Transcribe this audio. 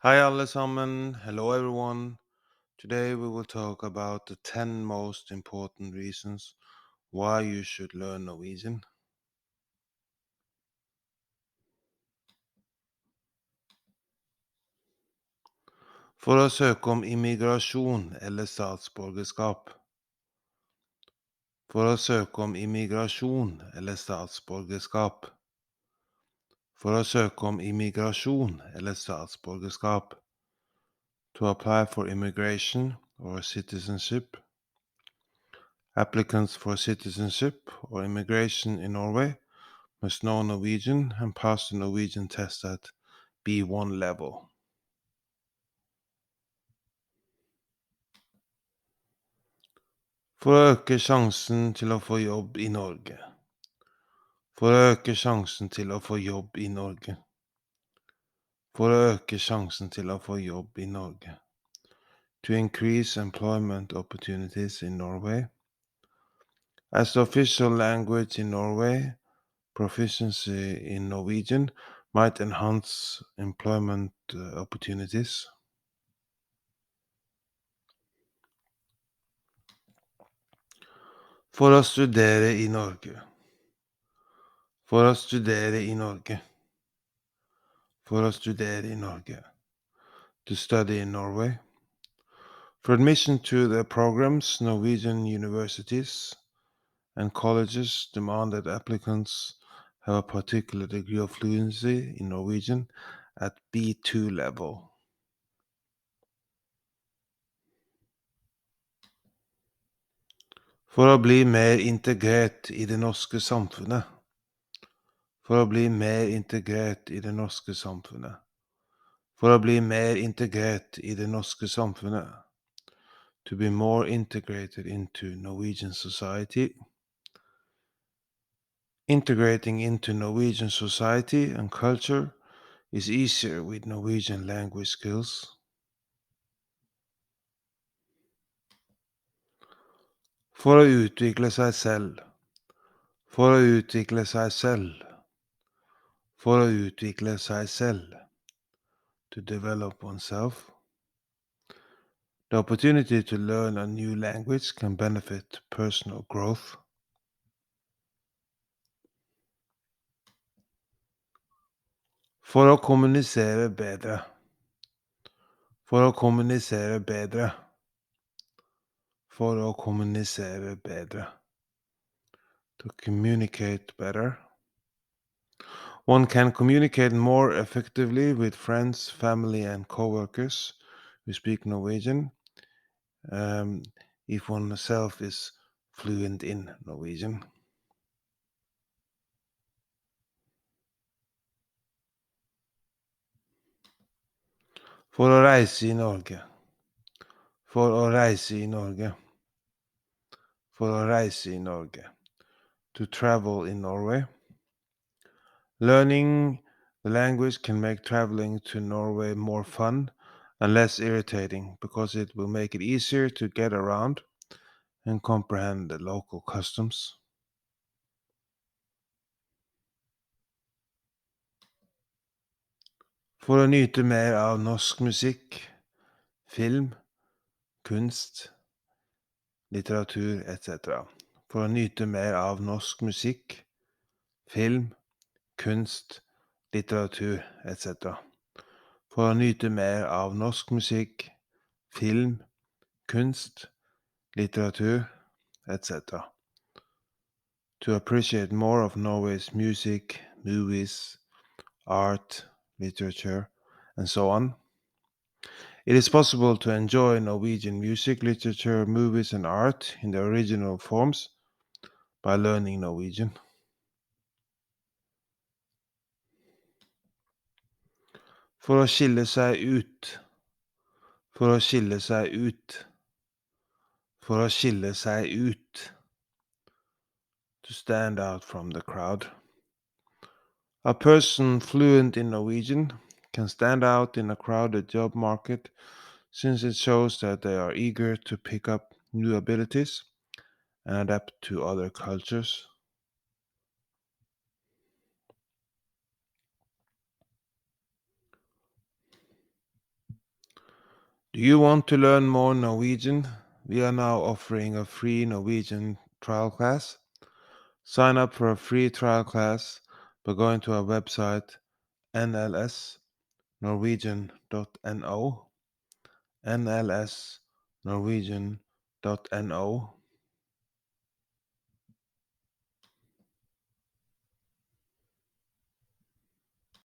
Hi alle sammen. Hello everyone. Today we will talk about the 10 most important reasons why you should learn Norwegian. For å søke om immigrasjon eller statsborgerskap. For å søke om immigrasjon eller statsborgerskap. For å søke om immigrasjon eller statsborgerskap. To apply for immigration or citizenship. Applicants for citizenship or immigration in Norway must know Norwegian and pass the Norwegian test at B1 level. For å øke sjansen til å få jobb i Norge. For å øke sjansen til å få jobb i Norge. For å øke sjansen til å få jobb i Norge. To increase employment opportunities in Norway. As the official language in Norway, proficiency in Norwegian might enhance employment opportunities. For å studere i Norge. For å studere i Norge. For å studere i Norge. To study in Norway. For admission to the programs, Norwegian universities and colleges demand that applicants have a particular degree of fluency in Norwegian at B2 level. For å bli mer integrert i det norske samfunnet. For å bli mer integrert i det norske samfunnet. For å bli mer integrert i det norske samfunnet. To be more integrated into Norwegian society. Integrating into Norwegian society and culture is easier with Norwegian language skills. For å utvikle seg selv. For å utvikle seg selv. For å utvikle seg selv. To develop oneself. The opportunity to learn a new language can benefit personal growth. For å kommunisere bedre. For å kommunisere bedre. For å kommunisere bedre. To communicate better. One can communicate more effectively with friends, family, and co-workers who speak Norwegian if oneself is fluent in Norwegian. For å reise i Norge. For å reise i Norge. For å reise i Norge. To travel in Norway. Learning the language can make traveling to Norway more fun and less irritating because it will make it easier to get around and comprehend the local customs. For å nyte mer av norsk musikk, film, kunst, litteratur etc. For å nyte mer av norsk musikk, film, kunst, litteratur etc. For å nyte mer av norsk musikk, film, kunst, litteratur etc. To appreciate more of Norway's music, movies, art, literature, and so on. It is possible to enjoy Norwegian music, literature, movies, and art in their original forms by learning Norwegian. For å skille seg ut. For å skille seg ut. For å skille seg ut. To stand out from the crowd. A person fluent in Norwegian can stand out in a crowded job market since it shows that they are eager to pick up new abilities and adapt to other cultures. Do you want to learn more Norwegian? We are now offering a free Norwegian trial class. Sign up for a free trial class by going to our website nlsnorwegian.no, nlsnorwegian.no,